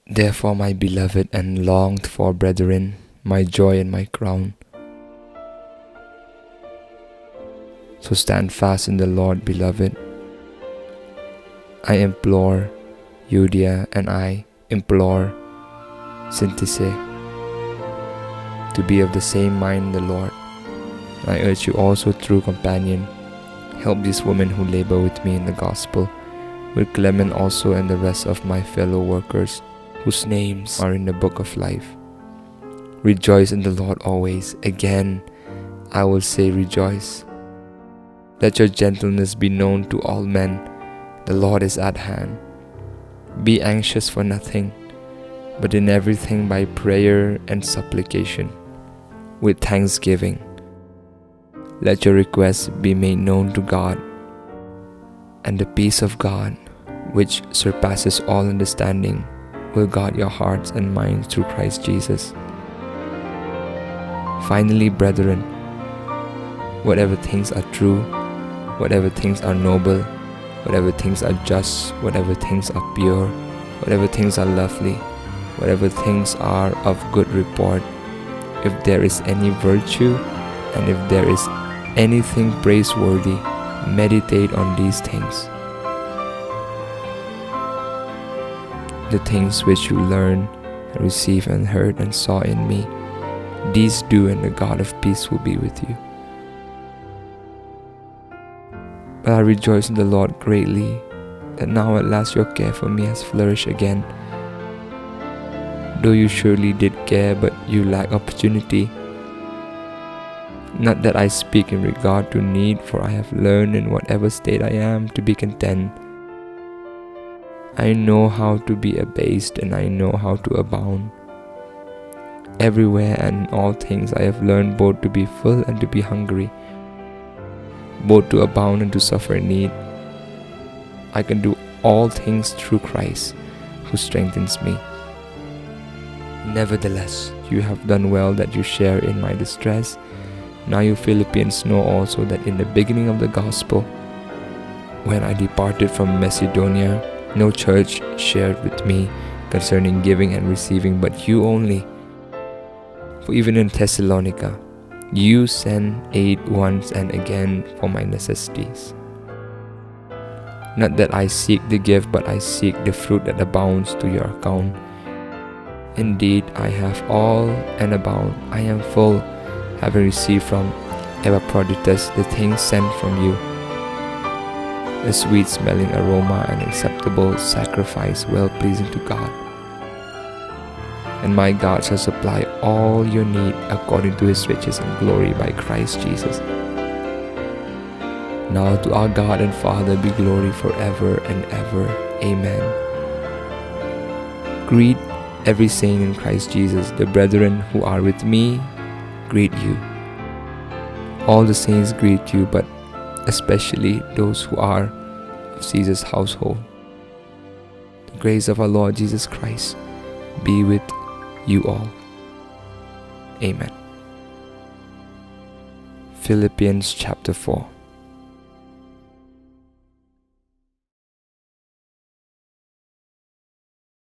Therefore, my beloved and longed for brethren, my joy and my crown. So stand fast in the Lord, beloved. I implore Euodia, and I implore Syntyche to be of the same mind in the Lord. I urge you also, true companion, help these women who labor with me in the gospel, with Clement also and the rest of my fellow workers, whose names are in the book of life. Rejoice in the Lord always. Again, I will say rejoice. Let your gentleness be known to all men. The Lord is at hand. Be anxious for nothing, but in everything by prayer and supplication, with thanksgiving. Let your requests be made known to God, and the peace of God, which surpasses all understanding, will guard your hearts and minds through Christ Jesus. Finally, brethren, whatever things are true, whatever things are noble, whatever things are just, whatever things are pure, whatever things are lovely, whatever things are of good report, if there is any virtue, and if there is anything praiseworthy, meditate on these things. The things which you learned and received and heard and saw in me, these do, and the God of peace will be with you. But I rejoice in the Lord greatly, that now at last your care for me has flourished again. Though you surely did care, but you lack opportunity. Not that I speak in regard to need, for I have learned in whatever state I am to be content. I know how to be abased, and I know how to abound. Everywhere and in all things I have learned both to be full and to be hungry, both to abound and to suffer need. I can do all things through Christ, who strengthens me. Nevertheless, you have done well that you share in my distress. Now you Philippians know also that in the beginning of the gospel, when I departed from Macedonia, no church shared with me concerning giving and receiving, but you only. For even in Thessalonica, you sent aid once and again for my necessities. Not that I seek the gift, but I seek the fruit that abounds to your account. Indeed, I have all and abound. I am full, having received from Epaphroditus the things sent from you, a sweet-smelling aroma, an acceptable sacrifice, well-pleasing to God. And my God shall supply all your need according to his riches and glory by Christ Jesus. Now to our God and Father be glory forever and ever. Amen. Greet every saint in Christ Jesus. The brethren who are with me greet you. All the saints greet you, but especially those who are of Caesar's household. The grace of our Lord Jesus Christ be with you all. Amen. Philippians chapter 4.